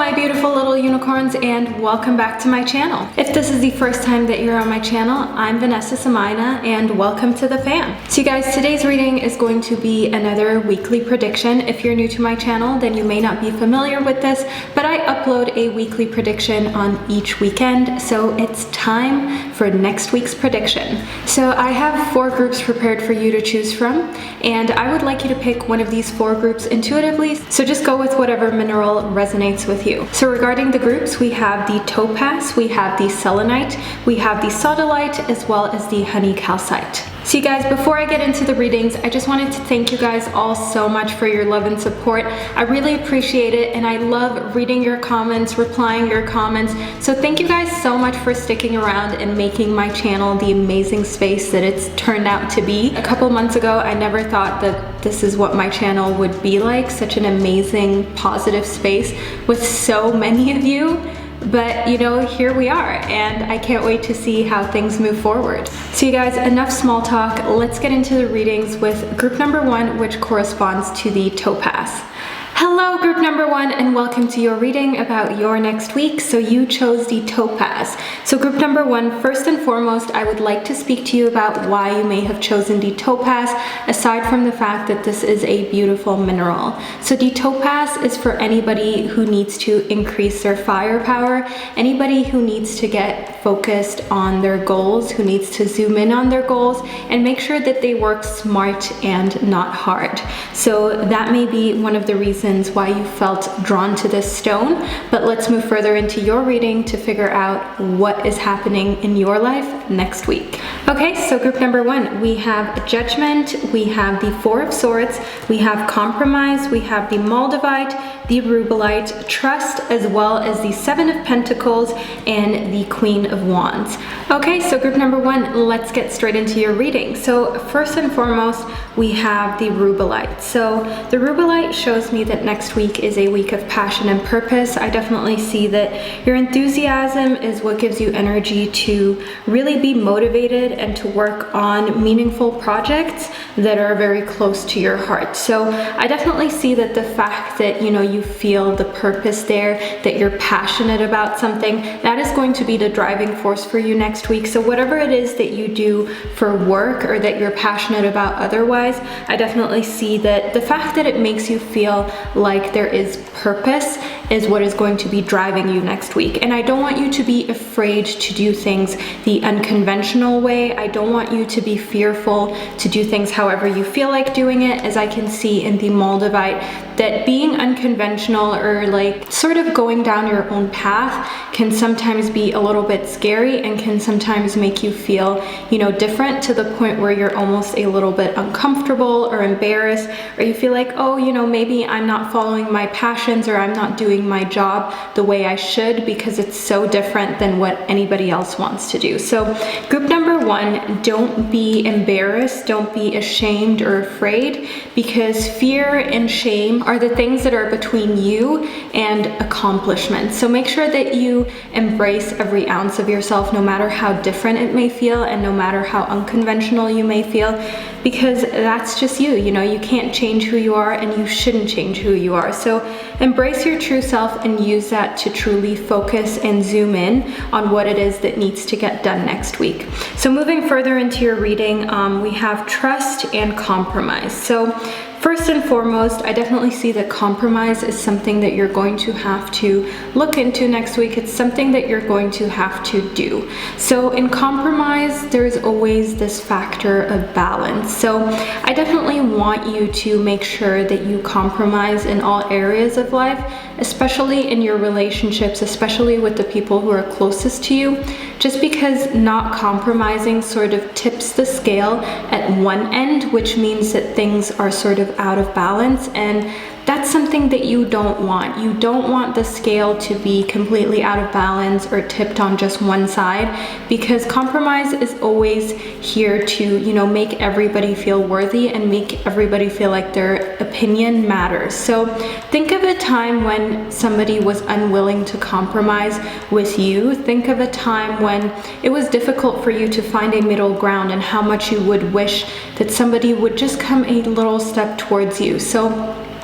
my beautiful little unicorns, and welcome back to my channel. If this is the first time that you're on my channel, I'm Vanessa Samaina and welcome to the fam. So you guys, today's reading is going to be another weekly prediction. If you're new to my channel, then you may not be familiar with this, but I upload a weekly prediction on each weekend, so it's time for next week's prediction. So I have 4 groups prepared for you to choose from, and I would like you to pick one of these 4 groups intuitively, so just go with whatever mineral resonates with you. So regarding the groups, we have the Topaz, we have the Selenite, we have the Sodalite, as well as the honey Calcite. So you guys, before I get into the readings, I just wanted to thank you guys all so much for your love and support. I really appreciate it, and I love reading your comments, replying your comments. So thank you guys so much for sticking around and making my channel the amazing space that it's turned out to be. A couple months ago, I never thought that this is what my channel would be like, such an amazing, positive space with so many of you. But you know, here we are, and I can't wait to see how things move forward. So you guys, enough small talk. Let's get into the readings with group number 1, which corresponds to the Topaz. Hello group number 1, and welcome to your reading about your next week. So you chose the Topaz. So group number 1, first and foremost, I would like to speak to you about why you may have chosen the Topaz, aside from the fact that this is a beautiful mineral. So the Topaz is for anybody who needs to increase their firepower, anybody who needs to get focused on their goals, who needs to zoom in on their goals and make sure that they work smart and not hard. So that may be one of the reasons why you felt drawn to this stone, but let's move further into your reading to figure out what is happening in your life next week. Okay, so group number 1, we have Judgment, we have the 4 of Swords, we have Compromise, we have the Moldavite, the Rubelite, Trust, as well as the 7 of Pentacles and the Queen of Wands. Okay, so group number 1, let's get straight into your reading. So first and foremost, we have the Rubelite. So the Rubelite shows me that next week is a week of passion and purpose. I definitely see that your enthusiasm is what gives you energy to really be motivated and to work on meaningful projects that are very close to your heart. So I definitely see that the fact that, you know, you feel the purpose there, that you're passionate about something, that is going to be the driving force for you next week. So whatever it is that you do for work or that you're passionate about otherwise, I definitely see that the fact that it makes you feel like there is purpose is what is going to be driving you next week. And I don't want you to be afraid to do things the unconventional way. I don't want you to be fearful to do things however you feel like doing it, as I can see in the Moldavite that being unconventional or like sort of going down your own path can sometimes be a little bit scary and can sometimes make you feel, you know, different to the point where you're almost a little bit uncomfortable or embarrassed, or you feel like, oh, you know, maybe I'm not following my passions or I'm not doing my job the way I should because it's so different than what anybody else wants to do. So group number 1, don't be embarrassed, don't be ashamed or afraid, because fear and shame are the things that are between you and accomplishment. So make sure that you embrace every ounce of yourself, no matter how different it may feel and no matter how unconventional you may feel, because that's just you. You know, you can't change who you are and you shouldn't change who you are. So embrace your true self and use that to truly focus and zoom in on what it is that needs to get done next week. So moving further into your reading, we have Trust and Compromise. So first and foremost, I definitely see that compromise is something that you're going to have to look into next week. It's something that you're going to have to do. So in compromise, there's always this factor of balance. So I definitely want you to make sure that you compromise in all areas of life, especially in your relationships, especially with the people who are closest to you, just because not compromising sort of tips the scale at one end, which means that things are sort of out of balance, and that's something that you don't want. You don't want the scale to be completely out of balance or tipped on just one side, because compromise is always here to, you know, make everybody feel worthy and make everybody feel like their opinion matters. So think of a time when somebody was unwilling to compromise with you. Think of a time when it was difficult for you to find a middle ground and how much you would wish that somebody would just come a little step towards you. So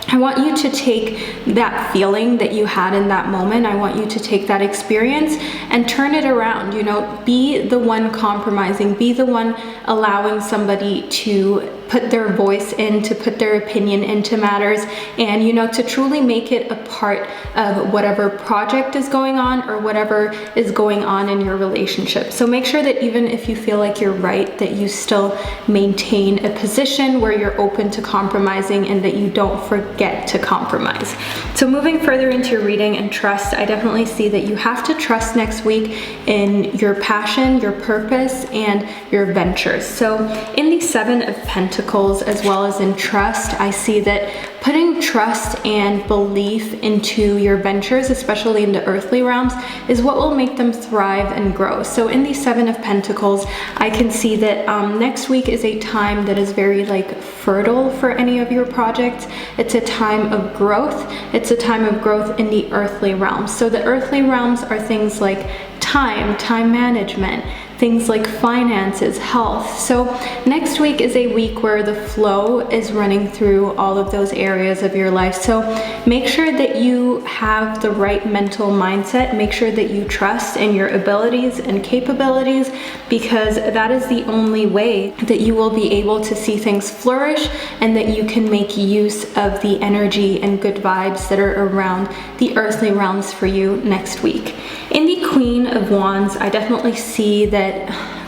I want you to take that feeling that you had in that moment. I want you to take that experience and turn it around. You know, be the one compromising, be the one allowing somebody to put their voice in, to put their opinion into matters, and, you know, to truly make it a part of whatever project is going on or whatever is going on in your relationship. So make sure that even if you feel like you're right, that you still maintain a position where you're open to compromising and that you don't forget to compromise. So moving further into your reading and trust, I definitely see that you have to trust next week in your passion, your purpose, and your ventures. So in the Seven of Pentacles, as well as in trust, I see that putting trust and belief into your ventures, especially in the earthly realms, is what will make them thrive and grow. So in the Seven of Pentacles, I can see that next week is a time that is very fertile for any of your projects. It's a time of growth. It's a time of growth in the earthly realms. So the earthly realms are things like time management, things like finances, health. So next week is a week where the flow is running through all of those areas of your life. So make sure that you have the right mental mindset. Make sure that you trust in your abilities and capabilities, because that is the only way that you will be able to see things flourish and that you can make use of the energy and good vibes that are around the earthly realms for you next week. In the Queen of Wands, I definitely see that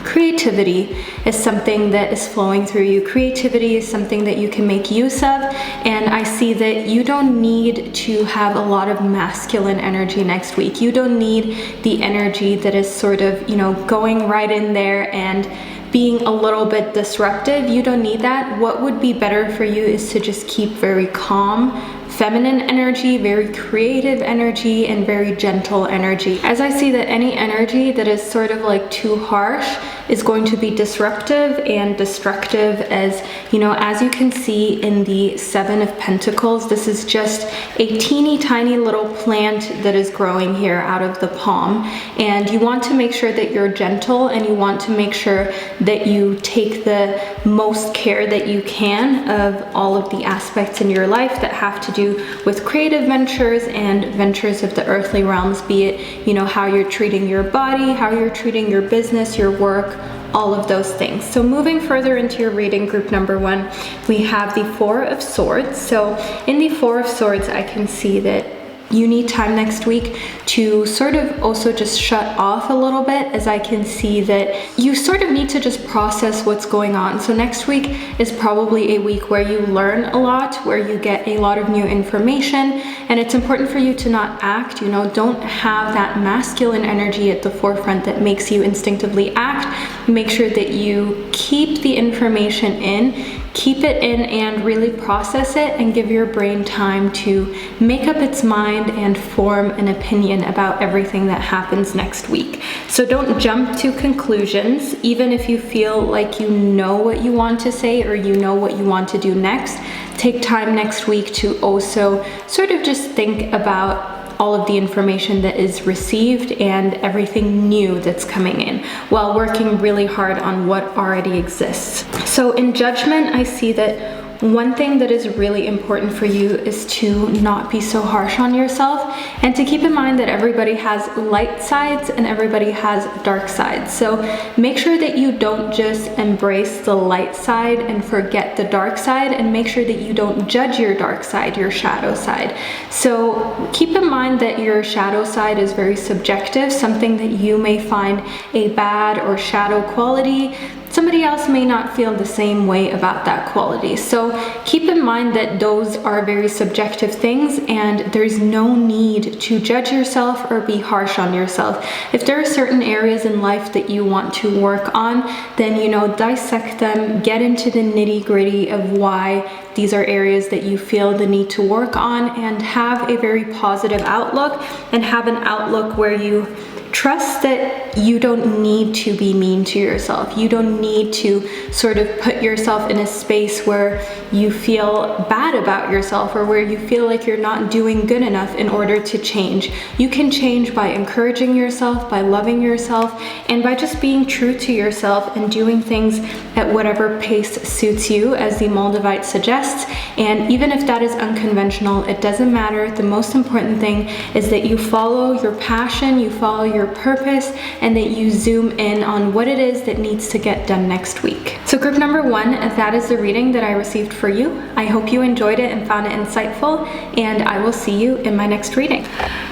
creativity is something that is flowing through you. Creativity is something that you can make use of, and I see that you don't need to have a lot of masculine energy next week. You don't need the energy that is sort of, you know, going right in there and being a little bit disruptive. You don't need that. What would be better for you is to just keep very calm, feminine energy, very creative energy, and very gentle energy. As I see that any energy that is sort of too harsh is going to be disruptive and destructive. As you know, as you can see in the Seven of Pentacles, this is just a teeny tiny little plant that is growing here out of the palm, and you want to make sure that you're gentle, and you want to make sure that you take the most care that you can of all of the aspects in your life that have to do with creative ventures and ventures of the earthly realms, be it, you know, how you're treating your body, how you're treating your business, your work, all of those things. So moving further into your reading, group number one, we have the Four of Swords. So in the Four of Swords, I can see that you need time next week to sort of also just shut off a little bit, as I can see that you sort of need to just process what's going on. So next week is probably a week where you learn a lot, where you get a lot of new information, and it's important for you to not act, you know, don't have that masculine energy at the forefront that makes you instinctively act. Make sure that you keep the information in, keep it in and really process it, and give your brain time to make up its mind and form an opinion about everything that happens next week. So don't jump to conclusions, even if you feel like you know what you want to say or you know what you want to do next. Take time next week to also sort of just think about all of the information that is received and everything new that's coming in, while working really hard on what already exists. So in Judgment, I see that one thing that is really important for you is to not be so harsh on yourself, and to keep in mind that everybody has light sides and everybody has dark sides. So make sure that you don't just embrace the light side and forget the dark side, and make sure that you don't judge your dark side, your shadow side. So keep in mind that your shadow side is very subjective. Something that you may find a bad or shadow quality, somebody else may not feel the same way about that quality. So keep in mind that those are very subjective things, and there's no need to judge yourself or be harsh on yourself. If there are certain areas in life that you want to work on, then, you know, dissect them, get into the nitty-gritty of why these are areas that you feel the need to work on, and have a very positive outlook, and have an outlook where you trust that you don't need to be mean to yourself. You don't need to sort of put yourself in a space where you feel bad about yourself or where you feel like you're not doing good enough in order to change. You can change by encouraging yourself, by loving yourself, and by just being true to yourself and doing things at whatever pace suits you, as the Moldavite suggests. And even if that is unconventional, it doesn't matter. The most important thing is that you follow your passion, you follow your purpose, and that you zoom in on what it is that needs to get done next week. So group number 1, that is the reading that I received for you. I hope you enjoyed it and found it insightful, and I will see you in my next reading.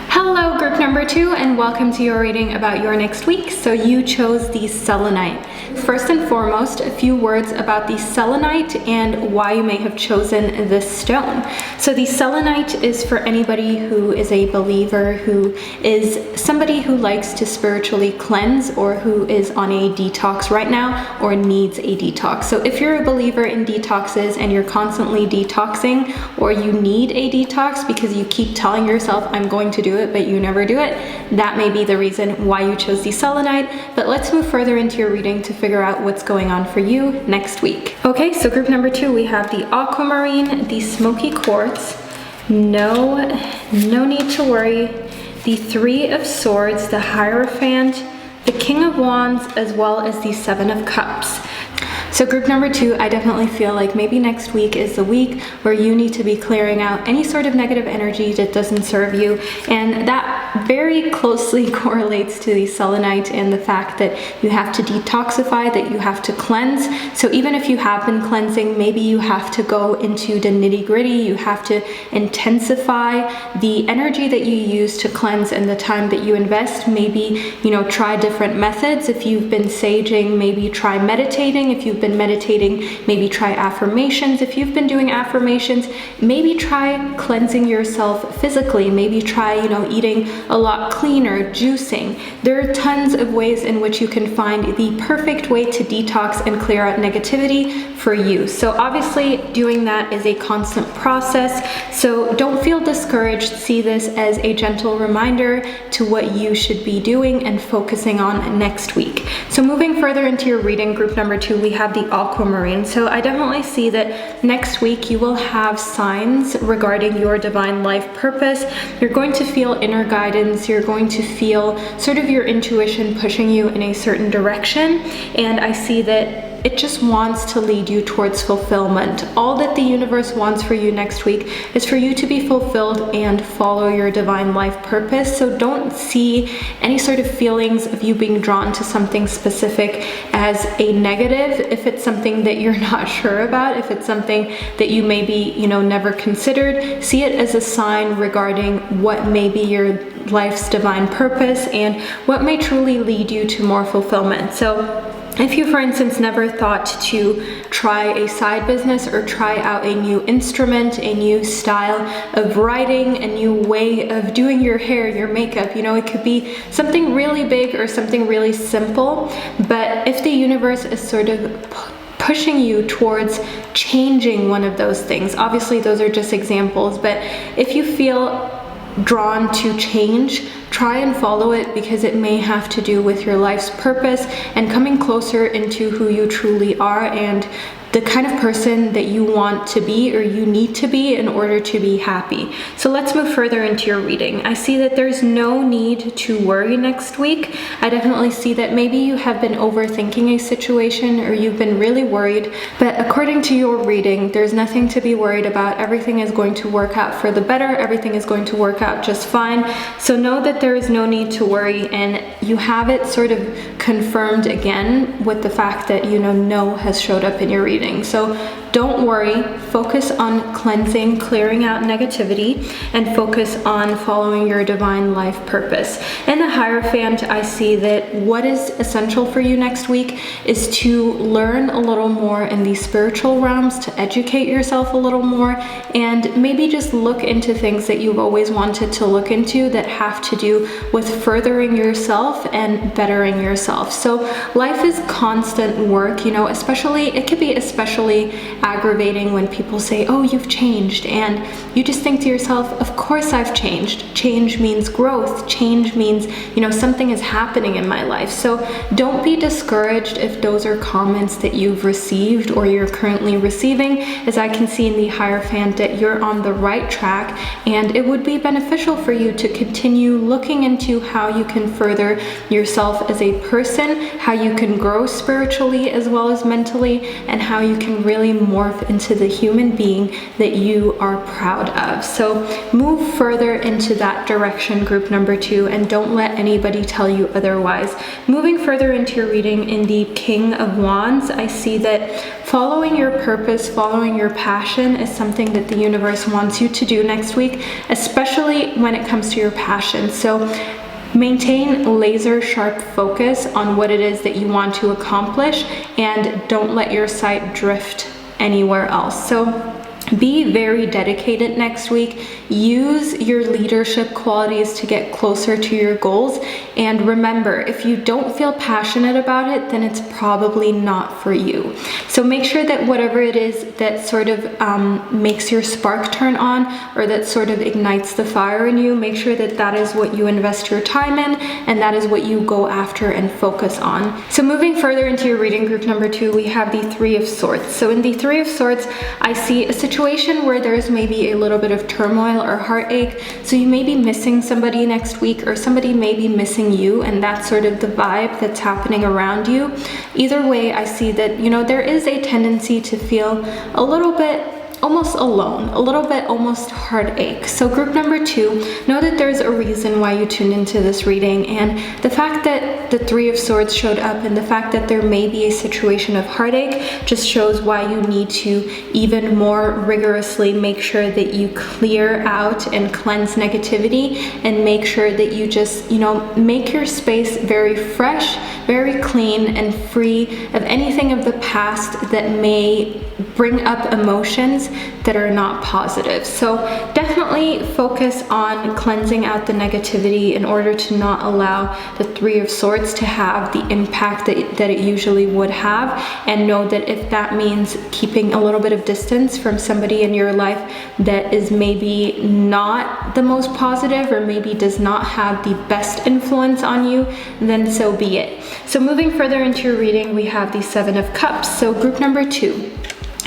Hello, group number 2, and welcome to your reading about your next week. So you chose the Selenite. First and foremost, a few words about the Selenite and why you may have chosen this stone. So the Selenite is for anybody who is a believer, who is somebody who likes to spiritually cleanse, or who is on a detox right now or needs a detox. So if you're a believer in detoxes and you're constantly detoxing, or you need a detox because you keep telling yourself, I'm going to do it, but you never do it, that may be the reason why you chose the Selenite. But let's move further into your reading to figure out what's going on for you next week. Okay, so group number 2, we have the aquamarine, the smoky quartz, no need to worry, the 3 of swords, the Hierophant, the King of Wands, as well as the 7 of Cups. So group number 2, I definitely feel like maybe next week is the week where you need to be clearing out any sort of negative energy that doesn't serve you. And that very closely correlates to the Selenite and the fact that you have to detoxify, that you have to cleanse. So even if you have been cleansing, maybe you have to go into the nitty-gritty. You have to intensify the energy that you use to cleanse and the time that you invest. Maybe, try different methods. If you've been saging, maybe try meditating. If you've been meditating, maybe try affirmations. If you've been doing affirmations, maybe try cleansing yourself physically. Maybe try, eating a lot cleaner, juicing. There are tons of ways in which you can find the perfect way to detox and clear out negativity for you. So obviously doing that is a constant process. So don't feel discouraged. See this as a gentle reminder to what you should be doing and focusing on next week. So moving further into your reading, group number 2, we have the aquamarine. So I definitely see that next week you will have signs regarding your divine life purpose. You're going to feel inner guidance. You're going to feel sort of your intuition pushing you in a certain direction. And I see that it just wants to lead you towards fulfillment. All that the universe wants for you next week is for you to be fulfilled and follow your divine life purpose. So don't see any sort of feelings of you being drawn to something specific as a negative. If it's something that you're not sure about, if it's something that you maybe, never considered, see it as a sign regarding what may be your life's divine purpose and what may truly lead you to more fulfillment. So if you, for instance, never thought to try a side business or try out a new instrument, a new style of writing, a new way of doing your hair, your makeup, it could be something really big or something really simple. But if the universe is sort of pushing you towards changing one of those things, obviously those are just examples, but if you feel drawn to change, try and follow it, because it may have to do with your life's purpose and coming closer into who you truly are and the kind of person that you want to be or you need to be in order to be happy. So let's move further into your reading. I see that there's no need to worry next week. I definitely see that maybe you have been overthinking a situation or you've been really worried, but according to your reading, there's nothing to be worried about. Everything is going to work out for the better. Everything is going to work out just fine. So know that there is no need to worry, and you have it sort of confirmed again with the fact that no has showed up in your reading. So don't worry, focus on cleansing, clearing out negativity, and focus on following your divine life purpose. In the Hierophant, I see that what is essential for you next week is to learn a little more in the spiritual realms, to educate yourself a little more, and maybe just look into things that you've always wanted to look into that have to do with furthering yourself and bettering yourself. So life is constant work, especially aggravating when people say, oh, you've changed, and you just think to yourself, of course I've changed. Change means growth. Change means, something is happening in my life. So don't be discouraged if those are comments that you've received or you're currently receiving, as I can see in the Hierophant that you're on the right track, and it would be beneficial for you to continue looking into how you can further yourself as a person, how you can grow spiritually as well as mentally, and how you can really morph into the human being that you are proud of. So move further into that direction, group number 2, and don't let anybody tell you otherwise. Moving further into your reading in the King of Wands, I see that following your purpose, following your passion is something that the universe wants you to do next week, especially when it comes to your passion. So maintain laser sharp focus on what it is that you want to accomplish, and don't let your sight drift anywhere else. So be very dedicated next week. Use your leadership qualities to get closer to your goals. And remember, if you don't feel passionate about it, then it's probably not for you. So make sure that whatever it is that sort of makes your spark turn on, or that sort of ignites the fire in you, make sure that that is what you invest your time in, and that is what you go after and focus on. So moving further into your reading, group number 2, we have the Three of Swords. So in the Three of Swords, I see a situation where there's maybe a little bit of turmoil or heartache. So you may be missing somebody next week, or somebody may be missing you, and that's sort of the vibe that's happening around you. Either way, I see that, there is a tendency to feel a little bit almost alone, a little bit almost heartache. So group number 2, know that there's a reason why you tuned into this reading, and the fact that the Three of Swords showed up and the fact that there may be a situation of heartache just shows why you need to even more rigorously make sure that you clear out and cleanse negativity, and make sure that you just, make your space very fresh, very clean, and free of anything of the past that may bring up emotions that are not positive. So definitely focus on cleansing out the negativity in order to not allow the Three of Swords to have the impact that it usually would have. And know that if that means keeping a little bit of distance from somebody in your life that is maybe not the most positive, or maybe does not have the best influence on you, then so be it. So moving further into your reading, we have the Seven of Cups. So group number 2.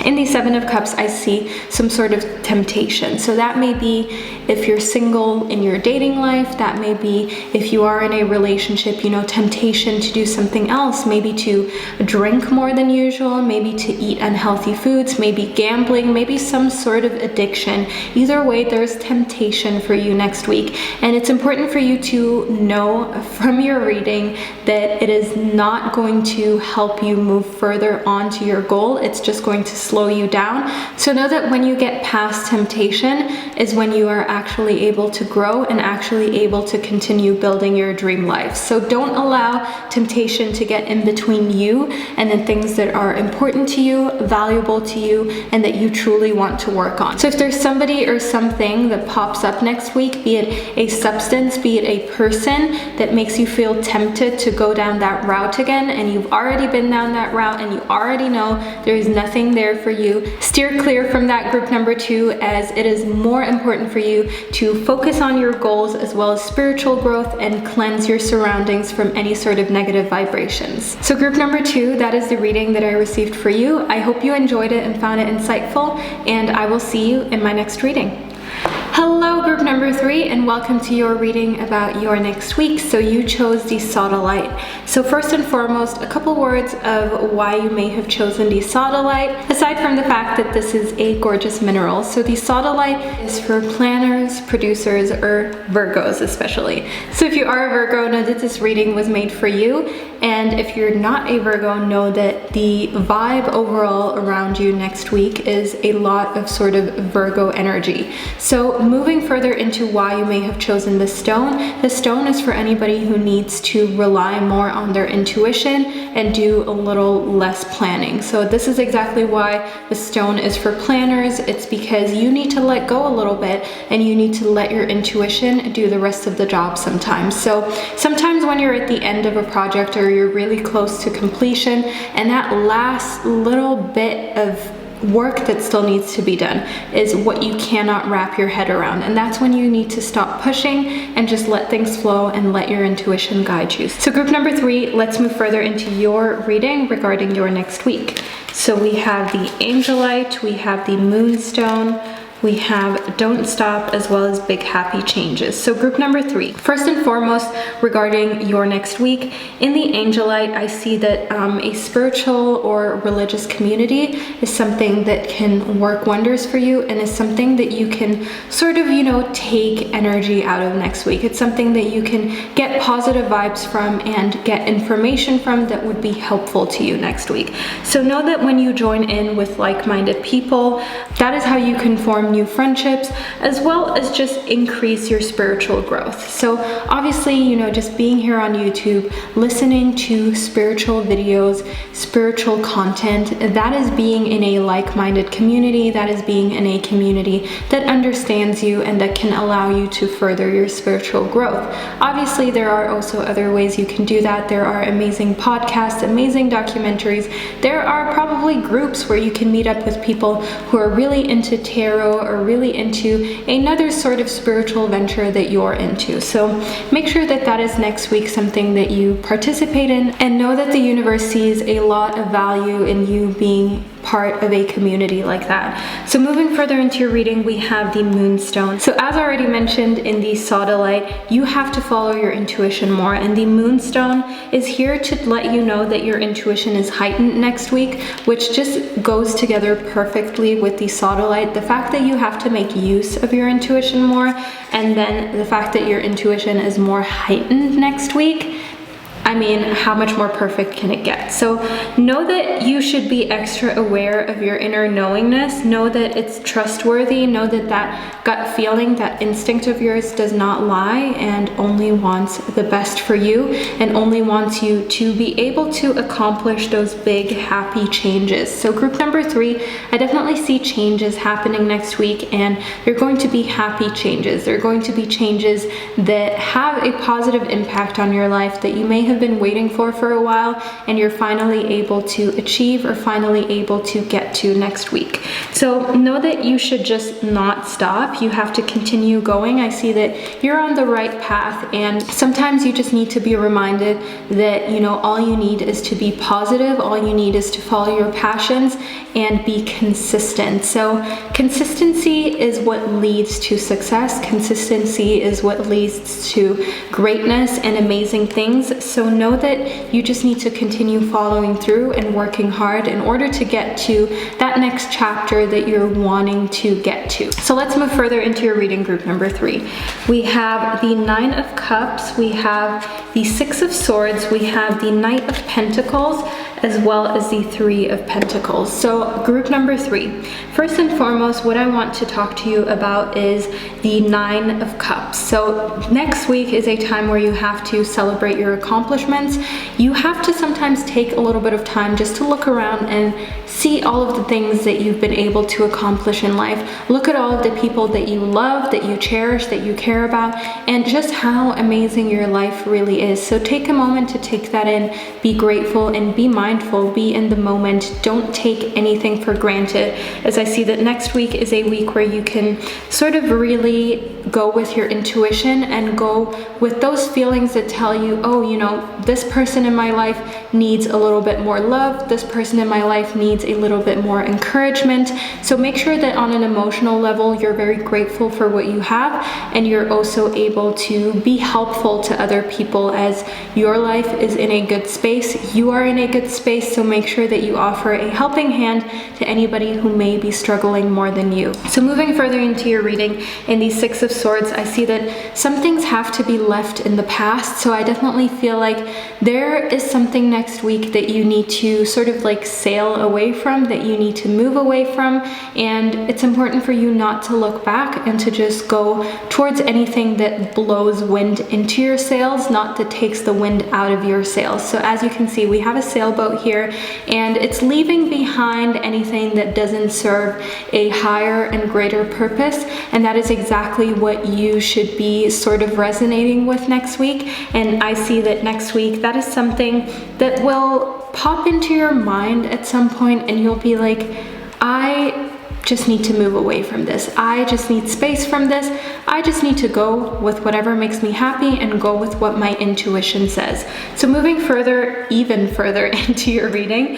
In the Seven of Cups, I see some sort of temptation. So that may be if you're single in your dating life, that may be if you are in a relationship, temptation to do something else, maybe to drink more than usual, maybe to eat unhealthy foods, maybe gambling, maybe some sort of addiction. Either way, there's temptation for you next week. And it's important for you to know from your reading that it is not going to help you move further on to your goal. It's just going to slow you down. So know that when you get past temptation is when you are actually able to grow and actually able to continue building your dream life. So don't allow temptation to get in between you and the things that are important to you, valuable to you, and that you truly want to work on. So if there's somebody or something that pops up next week, be it a substance, be it a person that makes you feel tempted to go down that route again, and you've already been down that route and you already know there is nothing there for you, steer clear from that, group number 2, as it is more important for you to focus on your goals as well as spiritual growth, and cleanse your surroundings from any sort of negative vibrations. So group number 2, that is the reading that I received for you. I hope you enjoyed it and found it insightful, and I will see you in my next reading. Hello group number 3, and welcome to your reading about your next week. So you chose the Sodalite. So first and foremost, a couple words of why you may have chosen the Sodalite, aside from the fact that this is a gorgeous mineral. So the Sodalite is for planners, producers, or Virgos especially. So if you are a Virgo, know that this reading was made for you. And if you're not a Virgo, know that the vibe overall around you next week is a lot of sort of Virgo energy. So moving further into why you may have chosen the stone is for anybody who needs to rely more on their intuition and do a little less planning. So this is exactly why the stone is for planners. It's because you need to let go a little bit and you need to let your intuition do the rest of the job sometimes. So sometimes when you're at the end of a project or you're really close to completion and that last little bit of work that still needs to be done, is what you cannot wrap your head around. And that's when you need to stop pushing and just let things flow and let your intuition guide you. So group number 3, let's move further into your reading regarding your next week. So we have the Angelite, we have the Moonstone, we have Don't Stop, as well as Big Happy Changes. So group number 3, first and foremost, regarding your next week, in the Angelite, I see that a spiritual or religious community is something that can work wonders for you, and is something that you can sort of, take energy out of next week. It's something that you can get positive vibes from and get information from that would be helpful to you next week. So know that when you join in with like-minded people, that is how you can form new friendships, as well as just increase your spiritual growth. So obviously, just being here on YouTube, listening to spiritual videos, spiritual content, that is being in a like-minded community, that is being in a community that understands you and that can allow you to further your spiritual growth. Obviously, there are also other ways you can do that. There are amazing podcasts, amazing documentaries. There are probably groups where you can meet up with people who are really into tarot or really into another sort of spiritual venture that you're into. So make sure that that is next week something that you participate in, and know that the universe sees a lot of value in you being part of a community like that. So moving further into your reading, we have the Moonstone. So as already mentioned in the Sodalite, you have to follow your intuition more, and the Moonstone is here to let you know that your intuition is heightened next week, which just goes together perfectly with the Sodalite. The fact that you have to make use of your intuition more, and then the fact that your intuition is more heightened next week, I mean, how much more perfect can it get? So know that you should be extra aware of your inner knowingness. Know that it's trustworthy. Know that that gut feeling, that instinct of yours does not lie and only wants the best for you, and only wants you to be able to accomplish those big, happy changes. So group number 3, I definitely see changes happening next week, and they're going to be happy changes. They're going to be changes that have a positive impact on your life that you may have been waiting for a while, and you're finally able to achieve or finally able to get to next week. So know that you should just not stop. You have to continue going. I see that you're on the right path, and sometimes you just need to be reminded that, all you need is to be positive. All you need is to follow your passions and be consistent. So consistency is what leads to success. Consistency is what leads to greatness and amazing things. So know that you just need to continue following through and working hard in order to get to that next chapter that you're wanting to get to. So let's move further into your reading, group number 3. We have the 9 of Cups, we have the 6 of Swords, we have the Knight of Pentacles, as well as the 3 of Pentacles. So group number 3, first and foremost, what I want to talk to you about is the 9 of Cups. So next week is a time where you have to celebrate your accomplishments. You have to sometimes take a little bit of time just to look around and see all of the things that you've been able to accomplish in life. Look at all of the people that you love, that you cherish, that you care about, and just how amazing your life really is. So take a moment to take that in, be grateful and be mindful, be in the moment. Don't take anything for granted, as I see that next week is a week where you can sort of really go with your intuition and go with those feelings that tell you, oh, this person in my life needs a little bit more love. This person in my life needs a little bit more encouragement. So make sure that on an emotional level, you're very grateful for what you have, and you're also able to be helpful to other people, as your life is in a good space. You are in a good space, so make sure that you offer a helping hand to anybody who may be struggling more than you. So moving further into your reading, in the 6 of Swords, I see that some things have to be left in the past. So I definitely feel like there is something next week that you need to sort of like sail away from, that you need to move away from, and it's important for you not to look back and to just go towards anything that blows wind into your sails, not that takes the wind out of your sails. So as you can see, we have a sailboat here, and it's leaving behind anything that doesn't serve a higher and greater purpose, and that is exactly what you should be sort of resonating with next week. And I see that next week, that is something that will pop into your mind at some point, and you'll be like, I just need to move away from this. I just need space from this. I just need to go with whatever makes me happy and go with what my intuition says. So moving even further into your reading,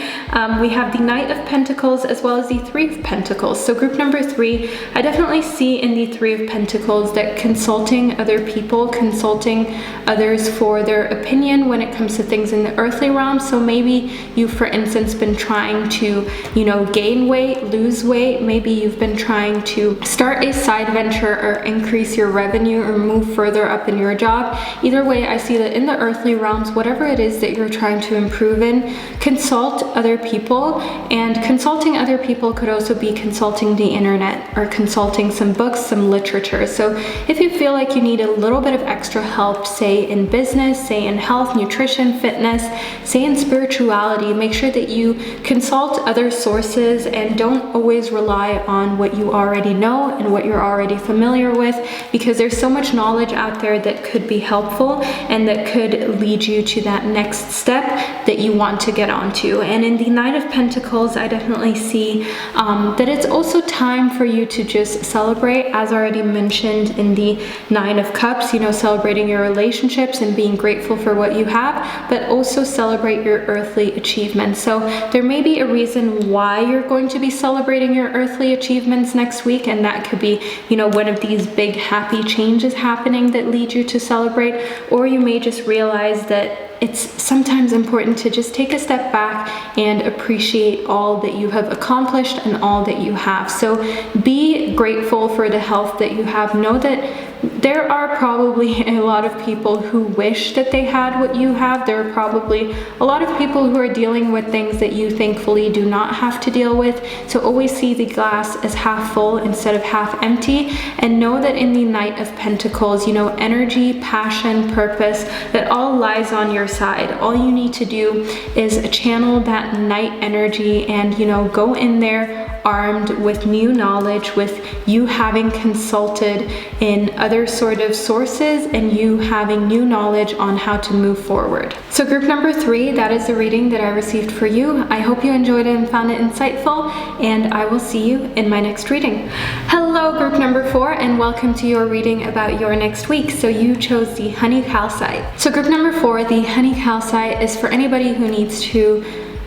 we have the Knight of Pentacles as well as the Three of Pentacles. So group number 3, I definitely see in the Three of Pentacles that consulting other people, consulting others for their opinion when it comes to things in the earthly realm. So maybe you've, for instance, been trying to, gain weight, lose weight. Maybe you've been trying to start a side venture or increase your revenue or move further up in your job. Either way, I see that in the earthly realms, whatever it is that you're trying to improve in, consult other people. And consulting other people could also be consulting the internet or consulting some books, some literature. So if you feel like you need a little bit of extra help, say in business, say in health, nutrition, fitness, say in spirituality, make sure that you consult other sources and don't always rely on what you already know and what you're already familiar with, because there's so much knowledge out there that could be helpful and that could lead you to that next step that you want to get onto. And in the Knight of Pentacles, I definitely see that it's also time for you to just celebrate, as already mentioned in the Nine of Cups, celebrating your relationships and being grateful for what you have, but also celebrate your earthly achievements. So there may be a reason why you're going to be celebrating your earthly achievements next week, and that could be, one of these big happy changes happening that lead you to celebrate, or you may just realize that it's sometimes important to just take a step back and appreciate all that you have accomplished and all that you have. So be grateful for the health that you have. Know that there are probably a lot of people who wish that they had what you have. There are probably a lot of people who are dealing with things that you thankfully do not have to deal with. So always see the glass as half full instead of half empty, and know that in the Knight of Pentacles, energy, passion, purpose, that all lies on your side. All you need to do is channel that Knight energy and, go in there armed with new knowledge, with you having consulted in other sort of sources and you having new knowledge on how to move forward. So group number 3, that is the reading that I received for you. I hope you enjoyed it and found it insightful, and I will see you in my next reading. Hello group number 4, and welcome to your reading about your next week. So you chose the Honey Calcite. So group number 4, the Honey Calcite, is for anybody who needs to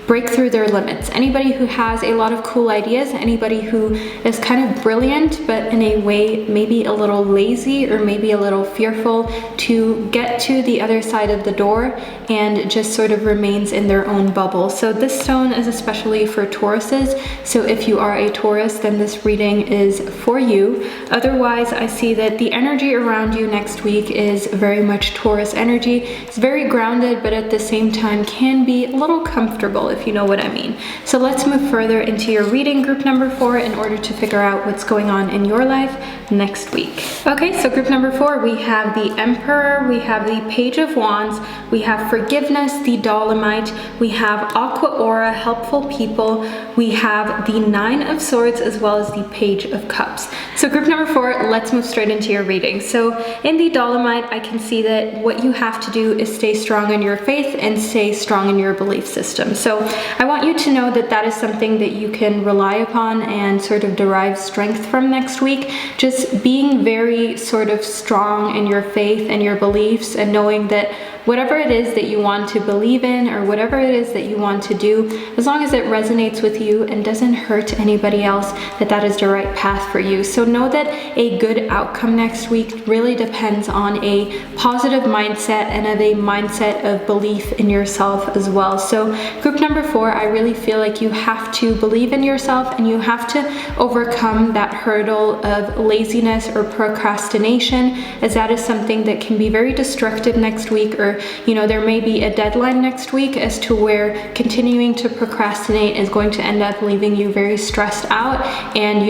break through their limits. Anybody who has a lot of cool ideas, anybody who is kind of brilliant, but in a way maybe a little lazy or maybe a little fearful to get to the other side of the door and just sort of remains in their own bubble. So this stone is especially for Tauruses. So if you are a Taurus, then this reading is for you. Otherwise, I see that the energy around you next week is very much Taurus energy. It's very grounded, but at the same time can be a little comfortable, if you know what I mean. So let's move further into your reading, group number 4, in order to figure out what's going on in your life next week. Okay, so group number 4, we have the Emperor, we have the Page of Wands, we have Forgiveness, the Dolomite, we have Aqua Aura, Helpful People, we have the Nine of Swords, as well as the Page of Cups. So group number 4, let's move straight into your reading. So in the Dolomite, I can see that what you have to do is stay strong in your faith and stay strong in your belief system. So I want you to know that that is something that you can rely upon and sort of derive strength from next week. Just being very sort of strong in your faith and your beliefs, and knowing that whatever it is that you want to believe in or whatever it is that you want to do, as long as it resonates with you and doesn't hurt anybody else, that is the right path for you. So know that a good outcome next week really depends on a positive mindset and of a mindset of belief in yourself as well. So group number 4, I really feel like you have to believe in yourself and you have to overcome that hurdle of laziness or procrastination, as that is something that can be very destructive next week, or there may be a deadline next week as to where continuing to procrastinate is going to end up leaving you very stressed out and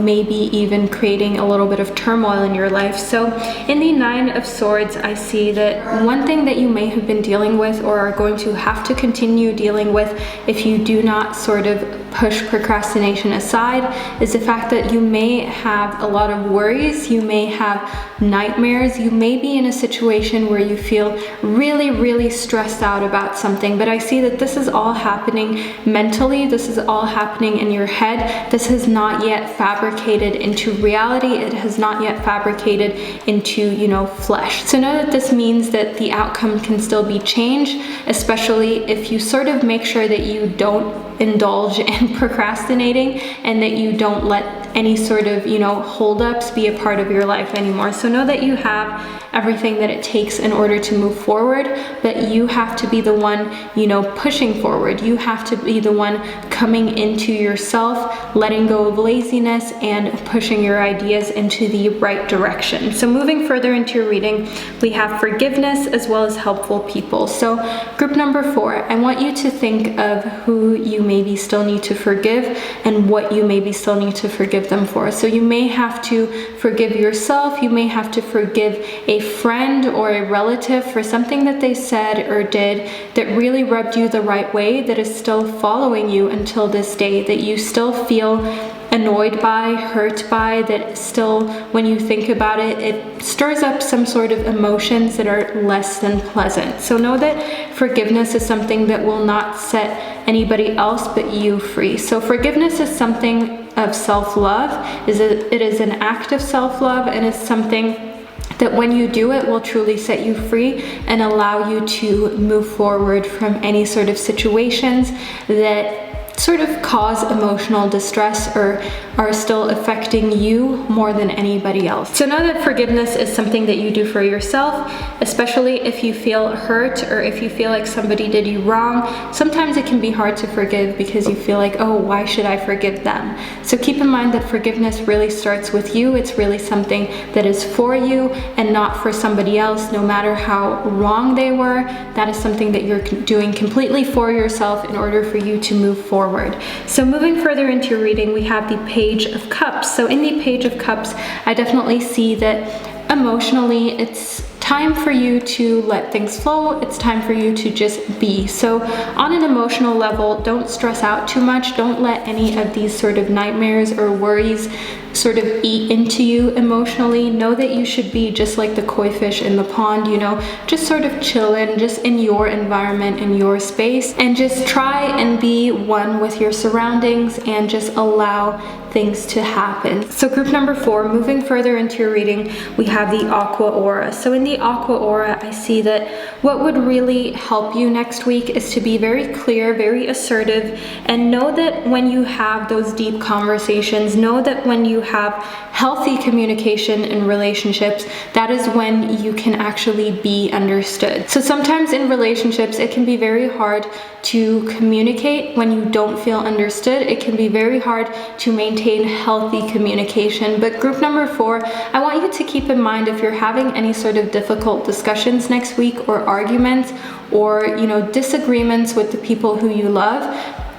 maybe even creating a little bit of turmoil in your life. So in the Nine of Swords, I see that one thing that you may have been dealing with or are going to have to continue dealing with if you do not sort of push procrastination aside is the fact that you may have a lot of worries, you may have nightmares, you may be in a situation where you feel really stressed out about something, but I see that this is all happening mentally. This is all happening in your head. This has not yet fabricated into reality. It has not yet fabricated into, flesh. So know that this means that the outcome can still be changed, especially if you sort of make sure that you don't indulge in procrastinating and that you don't let any sort of, holdups be a part of your life anymore. So know that you have everything that it takes in order to move forward, but you have to be the one, pushing forward. You have to be the one coming into yourself, letting go of laziness and pushing your ideas into the right direction. So moving further into your reading, we have forgiveness as well as helpful people. So group number 4, I want you to think of who you maybe still need to forgive and what you maybe still need to forgive them for. So you may have to forgive yourself. You may have to forgive a friend or a relative for something that they said or did that really rubbed you the right way, that is still following you until this day, that you still feel annoyed by, hurt by, that still, when you think about it, it stirs up some sort of emotions that are less than pleasant. So know that forgiveness is something that will not set anybody else but you free. So forgiveness is something of self-love. It is an act of self-love, and it's something that when you do it will truly set you free and allow you to move forward from any sort of situations that sort of cause emotional distress or are still affecting you more than anybody else. So know that forgiveness is something that you do for yourself, especially if you feel hurt or if you feel like somebody did you wrong. Sometimes it can be hard to forgive because you feel like, oh, why should I forgive them? So keep in mind that forgiveness really starts with you. It's really something that is for you and not for somebody else. No matter how wrong they were, that is something that you're doing completely for yourself in order for you to move forward. So moving further into your reading, we have the Page of Cups. So in the Page of Cups, I definitely see that emotionally it's time for you to let things flow. It's time for you to just be. So on an emotional level, don't stress out too much. Don't let any of these sort of nightmares or worries sort of eat into you emotionally. Know that you should be just like the koi fish in the pond, just sort of chilling, just in your environment, in your space, and just try and be one with your surroundings and just allow things to happen. So group number 4, moving further into your reading, we have the Aqua Aura. So in the Aqua Aura, I see that what would really help you next week is to be very clear, very assertive, and know that when you have those deep conversations, know that when you have healthy communication in relationships, that is when you can actually be understood. So sometimes in relationships, it can be very hard to communicate when you don't feel understood. It can be very hard to maintain healthy communication. But group number 4, I want you to keep in mind if you're having any sort of difficult discussions next week or arguments or, disagreements with the people who you love,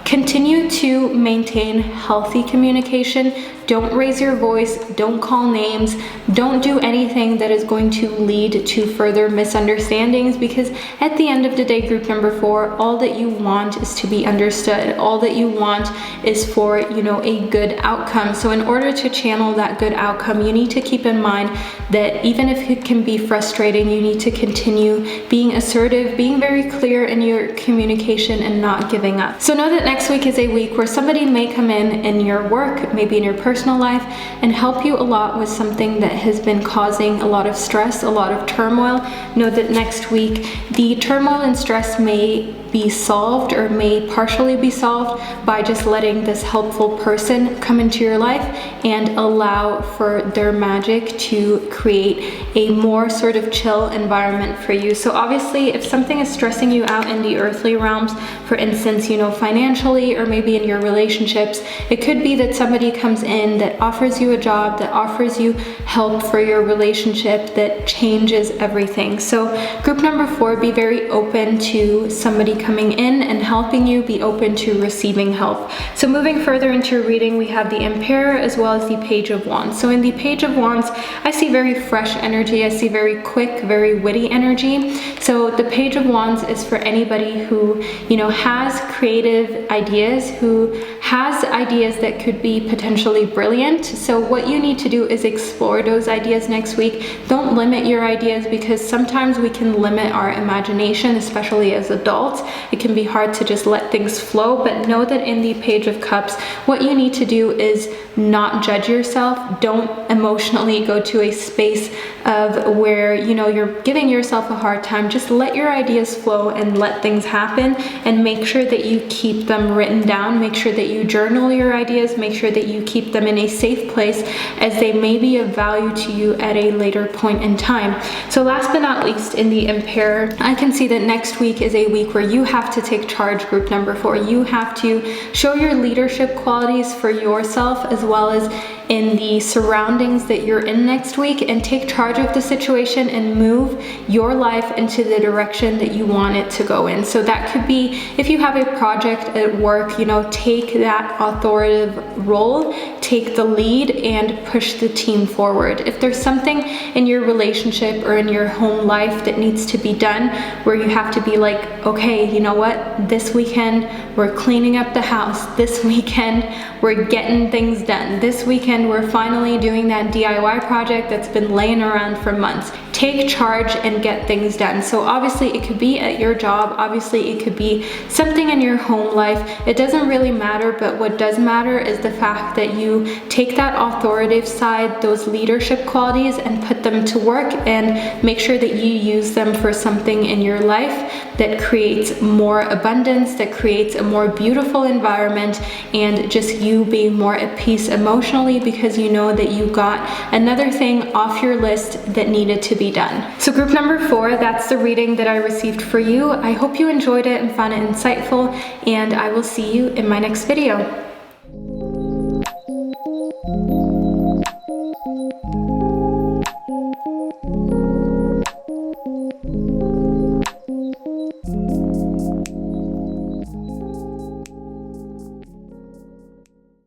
continue to maintain healthy communication. Don't raise your voice, don't call names, don't do anything that is going to lead to further misunderstandings, because at the end of the day, group number 4, all that you want is to be understood. All that you want is for, a good outcome. So in order to channel that good outcome, you need to keep in mind that even if it can be frustrating, you need to continue being assertive, being very clear in your communication and not giving up. So know that next week is a week where somebody may come in your work, maybe in your personal life, and help you a lot with something that has been causing a lot of stress, a lot of turmoil. Know that next week the turmoil and stress may be solved or may partially be solved by just letting this helpful person come into your life and allow for their magic to create a more sort of chill environment for you. So obviously, if something is stressing you out in the earthly realms, for instance, financially or maybe in your relationships, it could be that somebody comes in that offers you a job, that offers you help for your relationship, that changes everything. So group number 4, be very open to somebody coming in and helping you, be open to receiving help. So moving further into your reading, we have the Emperor as well as the Page of Wands. So in the Page of Wands, I see very fresh energy. I see very quick, very witty energy. So the Page of Wands is for anybody who, has creative ideas, who has ideas that could be potentially brilliant. So what you need to do is explore those ideas next week. Don't limit your ideas, because sometimes we can limit our imagination, especially as adults. It can be hard to just let things flow, but know that in the Page of Cups, what you need to do is not judge yourself. Don't emotionally go to a space of where, you know, you're giving yourself a hard time. Just let your ideas flow and let things happen, and make sure that you keep them written down. Make sure that you journal your ideas. Make sure that you keep them in a safe place, as they may be of value to you at a later point in time. So last but not least, in the Emperor, I can see that next week is a week where you have to take charge, group number 4. You have to show your leadership qualities for yourself, as well as in the surroundings that you're in next week, and take charge of the situation and move your life into the direction that you want it to go in. So that could be, if you have a project at work, you know, take that authoritative role, take the lead, and push the team forward. If there's something in your relationship or in your home life that needs to be done, where you have to be like, okay, you know what, this weekend we're cleaning up the house, this weekend we're getting things done, this weekend we're finally doing that DIY project that's been laying around for months. Take charge and get things done. So obviously it could be at your job, obviously it could be something in your home life. It doesn't really matter, but what does matter is the fact that you take that authoritative side, those leadership qualities, and put them to work, and make sure that you use them for something in your life that creates more abundance, that creates a more beautiful environment, and just you being more at peace emotionally, because you know that you got another thing off your list that needed to be done. So group number 4, that's the reading that I received for you. I hope you enjoyed it and found it insightful, and I will see you in my next video.